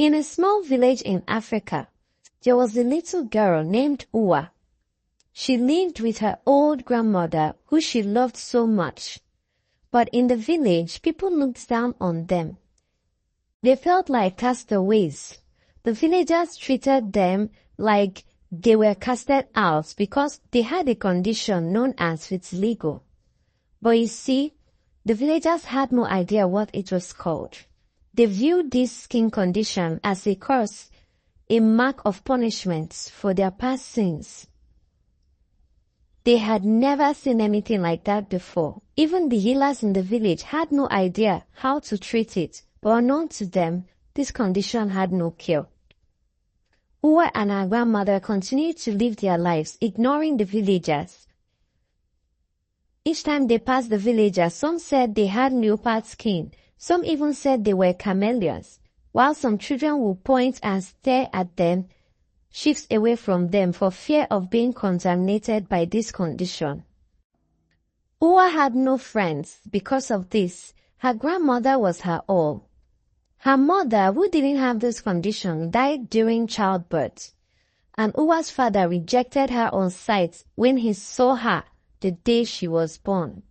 In a small village in Africa, there was a little girl named Uwa. She lived with her old grandmother, who she loved so much. But in the village, people looked down on them. They felt like castaways. The villagers treated them like they were casted out because they had a condition known as vitiligo. But you see, the villagers had no idea what it was called. They viewed this skin condition as a curse, a mark of punishment for their past sins. They had never seen anything like that before. Even the healers in the village had no idea how to treat it, but unknown to them, this condition had no cure. Uwa and her grandmother continued to live their lives, ignoring the villagers. Each time they passed the villagers, some said they had leopard skin. Some even said they were chameleons, while some children would point and stare at them, shifts away from them for fear of being contaminated by this condition. Uwa had no friends. Because of this, her grandmother was her all. Her mother, who didn't have this condition, died during childbirth, and Uwa's father rejected her on sight when he saw her the day she was born.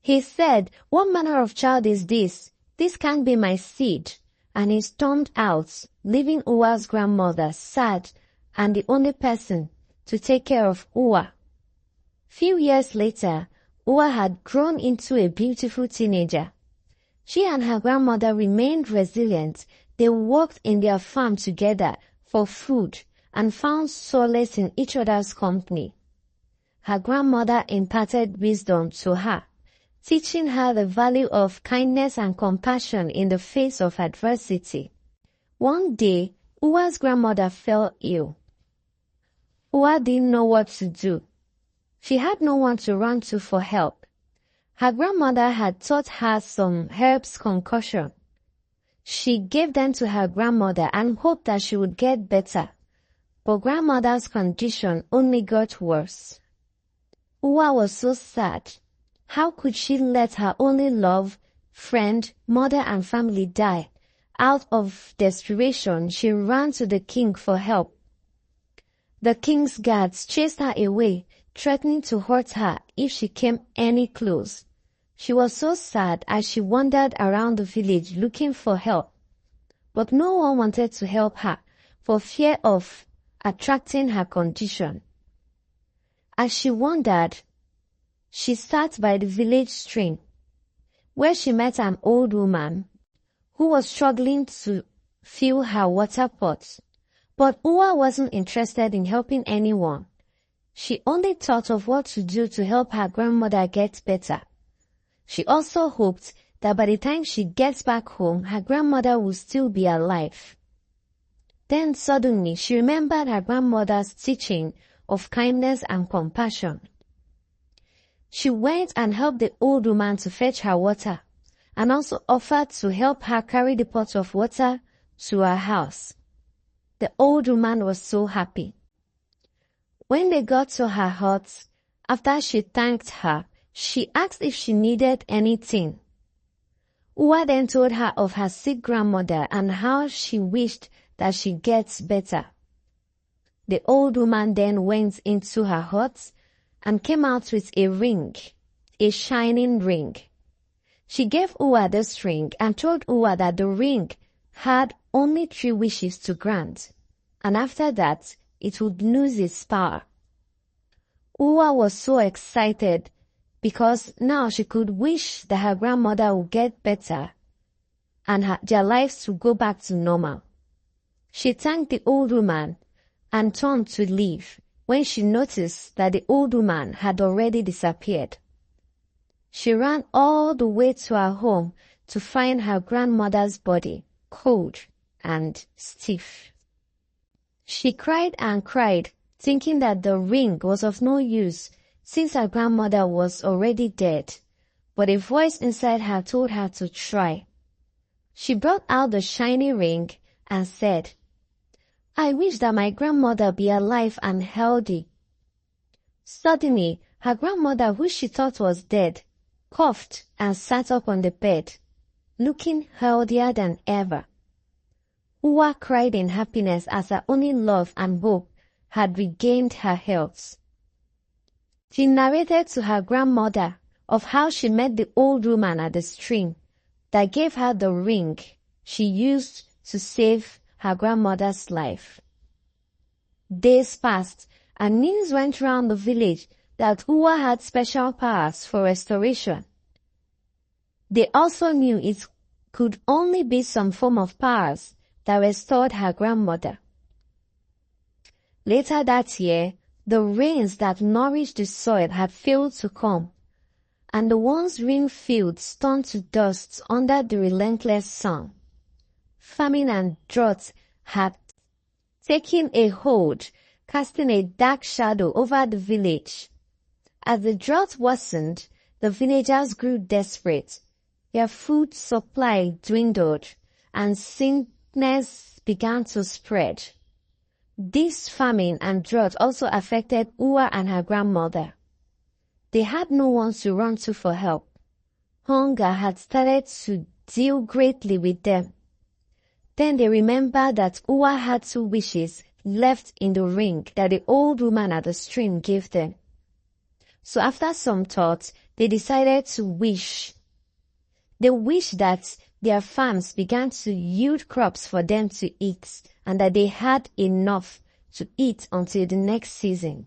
He said, "What manner of child is this? This can't be my seed." And he stormed out, leaving Uwa's grandmother sad and the only person to take care of Uwa. Few years later, Uwa had grown into a beautiful teenager. She and her grandmother remained resilient. They worked in their farm together for food and found solace in each other's company. Her grandmother imparted wisdom to her, teaching her the value of kindness and compassion in the face of adversity. One day, Uwa's grandmother fell ill. Uwa didn't know what to do. She had no one to run to for help. Her grandmother had taught her some herbs concoction. She gave them to her grandmother and hoped that she would get better. But grandmother's condition only got worse. Uwa was so sad. How could she let her only love, friend, mother and family die? Out of desperation, she ran to the king for help. The king's guards chased her away, threatening to hurt her if she came any close. She was so sad as she wandered around the village looking for help. But no one wanted to help her for fear of attracting her condition. As she wandered, she sat by the village stream, where she met an old woman who was struggling to fill her water pot. But Uwa wasn't interested in helping anyone. She only thought of what to do to help her grandmother get better. She also hoped that by the time she gets back home, her grandmother would still be alive. Then suddenly she remembered her grandmother's teaching of kindness and compassion. She went and helped the old woman to fetch her water, and also offered to help her carry the pot of water to her house. The old woman was so happy. When they got to her hut, after she thanked her, she asked if she needed anything. Uwa then told her of her sick grandmother and how she wished that she gets better. The old woman then went into her hut and came out with a ring, a shining ring. She gave Uwa this ring and told Uwa that the ring had only 3 wishes to grant, and after that, it would lose its power. Uwa was so excited because now she could wish that her grandmother would get better and their lives would go back to normal. She thanked the old woman and turned to leave when she noticed that the old woman had already disappeared. She ran all the way to her home to find her grandmother's body, cold and stiff. She cried and cried, thinking that the ring was of no use since her grandmother was already dead, but a voice inside her told her to try. She brought out the shiny ring and said, "I wish that my grandmother be alive and healthy." Suddenly, her grandmother, who she thought was dead, coughed and sat up on the bed, looking healthier than ever. Uwa cried in happiness as her only love and hope had regained her health. She narrated to her grandmother of how she met the old woman at the stream that gave her the ring she used to save her grandmother's life. Days passed, and news went round the village that Uwa had special powers for restoration. They also knew it could only be some form of powers that restored her grandmother. Later that year, the rains that nourished the soil had failed to come, and the once green fields turned to dust under the relentless sun. Famine and drought had taken a hold, casting a dark shadow over the village. As the drought worsened, the villagers grew desperate. Their food supply dwindled, and sickness began to spread. This famine and drought also affected Uwa and her grandmother. They had no one to run to for help. Hunger had started to deal greatly with them. Then they remembered that Uwa had 2 wishes left in the ring that the old woman at the stream gave them. So after some thought, they decided to wish. They wished that their farms began to yield crops for them to eat, and that they had enough to eat until the next season.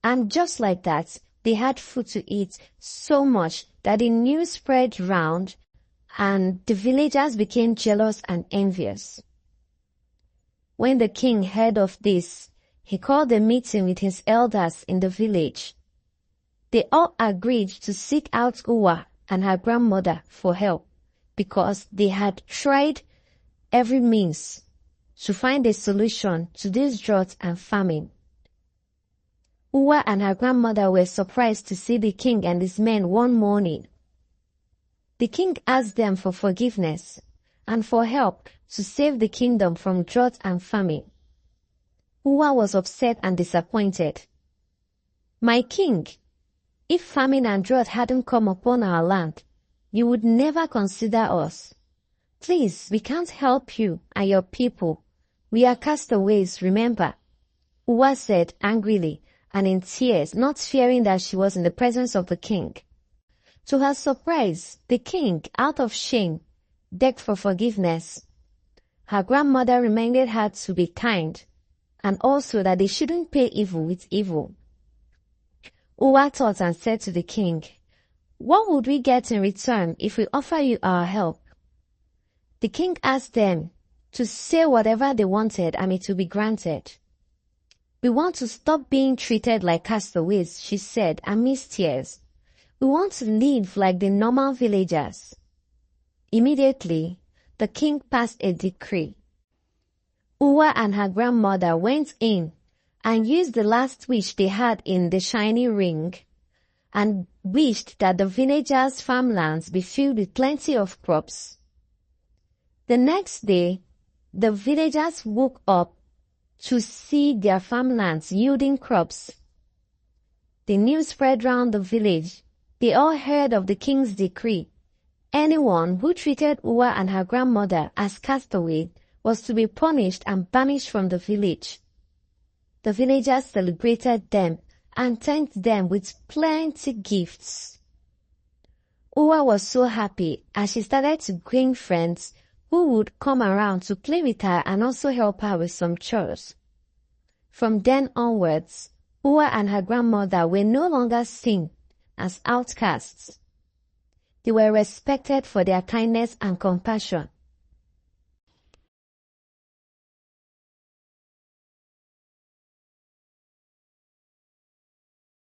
And just like that, they had food to eat so much that the news spread round, and the villagers became jealous and envious. When the king heard of this, he called a meeting with his elders in the village. They all agreed to seek out Uwa and her grandmother for help, because they had tried every means to find a solution to this drought and famine. Uwa and her grandmother were surprised to see the king and his men one morning. The king asked them for forgiveness and for help to save the kingdom from drought and famine. Uwa was upset and disappointed. "My king, if famine and drought hadn't come upon our land, you would never consider us. Please, we can't help you and your people. We are castaways, remember," Uwa said angrily and in tears, not fearing that she was in the presence of the king. To her surprise, the king, out of shame, begged for forgiveness. Her grandmother reminded her to be kind, and also that they shouldn't pay evil with evil. Uwa thought and said to the king, "What would we get in return if we offer you our help?" The king asked them to say whatever they wanted and it would be granted. "We want to stop being treated like castaways," she said amidst tears. "We want to live like the normal villagers." Immediately, the king passed a decree. Uwa and her grandmother went in and used the last wish they had in the shiny ring, and wished that the villagers' farmlands be filled with plenty of crops. The next day, the villagers woke up to see their farmlands yielding crops. The news spread round the village. They all heard of the king's decree. Anyone who treated Uwa and her grandmother as castaways was to be punished and banished from the village. The villagers celebrated them and thanked them with plenty gifts. Uwa was so happy as she started to gain friends who would come around to play with her and also help her with some chores. From then onwards, Uwa and her grandmother were no longer seen as outcasts. They were respected for their kindness and compassion,